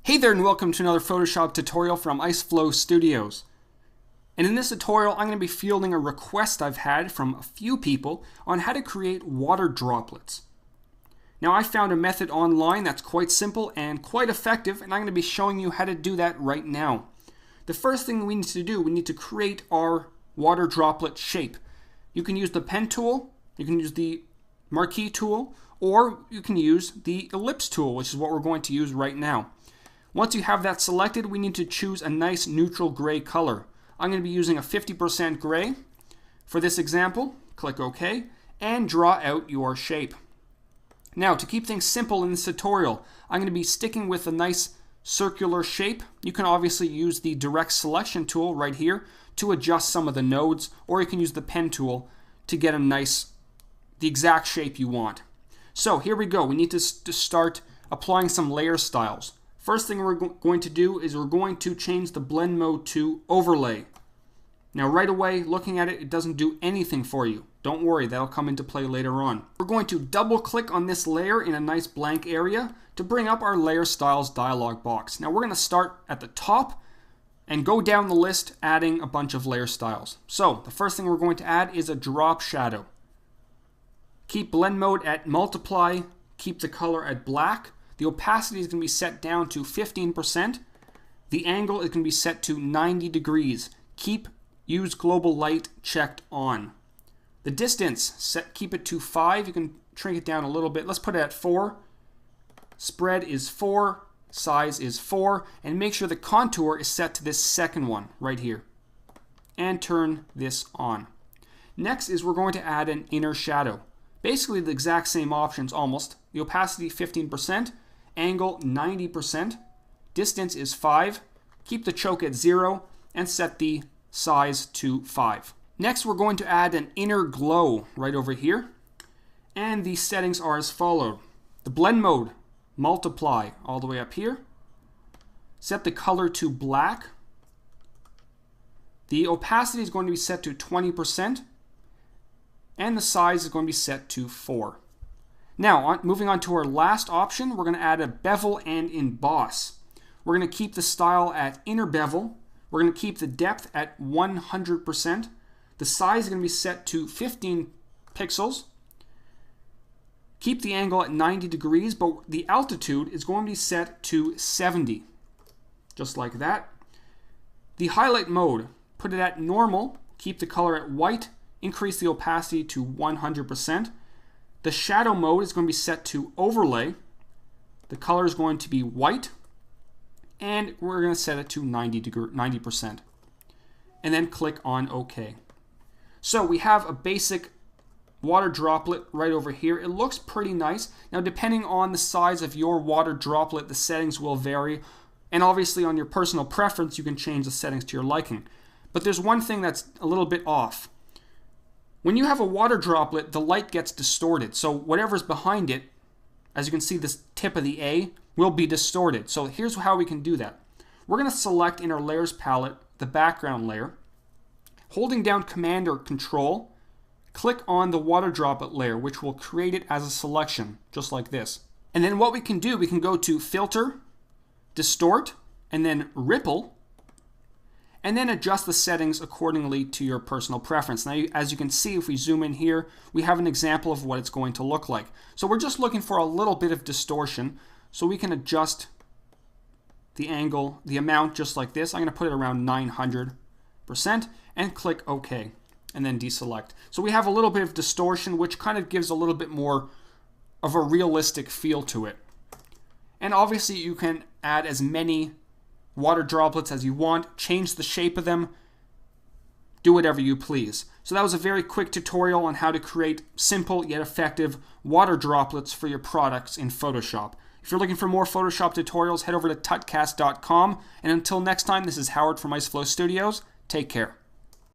Hey there and welcome to another Photoshop tutorial from IceflowStudios. And in this tutorial I'm going to be fielding a request I've had from a few people on how to create water droplets. Now I found a method online that's quite simple and quite effective, and I'm going to be showing you how to do that right now. The first thing we need to do, we need to create our water droplet shape. You can use the pen tool, you can use the marquee tool, or you can use the ellipse tool, which is what we're going to use right now. Once you have that selected, we need to choose a nice neutral gray color. I'm going to be using a 50% gray for this example. Click OK and draw out your shape. Now, to keep things simple in this tutorial, I'm going to be sticking with a nice circular shape. You can obviously use the direct selection tool right here to adjust some of the nodes, or you can use the pen tool to get the exact shape you want. So here we go. We need to start applying some layer styles. First thing we're going to do is we're going to change the blend mode to overlay. Now right away, looking at it, it doesn't do anything for you. Don't worry, that'll come into play later on. We're going to double click on this layer in a nice blank area to bring up our layer styles dialog box. Now we're going to start at the top and go down the list adding a bunch of layer styles. So the first thing we're going to add is a drop shadow. Keep blend mode at multiply, keep the color at black. The opacity is going to be set down to 15%. The angle is going to be set to 90 degrees. Keep use global light checked on. The distance, keep it to 5. You can shrink it down a little bit. Let's put it at 4. Spread is 4. Size is 4. And make sure the contour is set to this second one right here. And turn this on. Next is we're going to add an inner shadow. Basically the exact same options almost. The opacity 15%. Angle 90%, distance is 5, keep the choke at 0, and set the size to 5. Next we're going to add an inner glow right over here, and the settings are as follows. The blend mode, multiply all the way up here, set the color to black, the opacity is going to be set to 20%, and the size is going to be set to 4. Now, moving on to our last option, we're going to add a bevel and emboss. We're going to keep the style at inner bevel. We're going to keep the depth at 100%. The size is going to be set to 15 pixels. Keep the angle at 90 degrees, but the altitude is going to be set to 70. Just like that. The highlight mode, put it at normal. Keep the color at white. Increase the opacity to 100%. The shadow mode is going to be set to overlay. The color is going to be white. And we're going to set it to 90%. And then click on OK. So we have a basic water droplet right over here. It looks pretty nice. Now depending on the size of your water droplet, the settings will vary. And obviously on your personal preference, you can change the settings to your liking. But there's one thing that's a little bit off. When you have a water droplet, the light gets distorted. So whatever's behind it, as you can see, this tip of the A will be distorted. So here's how we can do that. We're going to select in our layers palette the background layer. Holding down Command or Control, click on the water droplet layer, which will create it as a selection, just like this. And then what we can do, we can go to Filter, Distort, and then Ripple, and then adjust the settings accordingly to your personal preference. Now, as you can see, if we zoom in here, we have an example of what it's going to look like. So we're just looking for a little bit of distortion, so we can adjust the angle, the amount just like this. I'm going to put it around 900% and click OK, and then deselect. So we have a little bit of distortion, which kind of gives a little bit more of a realistic feel to it. And obviously you can add as many water droplets as you want, change the shape of them, do whatever you please. So that was a very quick tutorial on how to create simple yet effective water droplets for your products in Photoshop. If you're looking for more Photoshop tutorials, head over to tutcast.com. And until next time, this is Howard from IceflowStudios. Take care.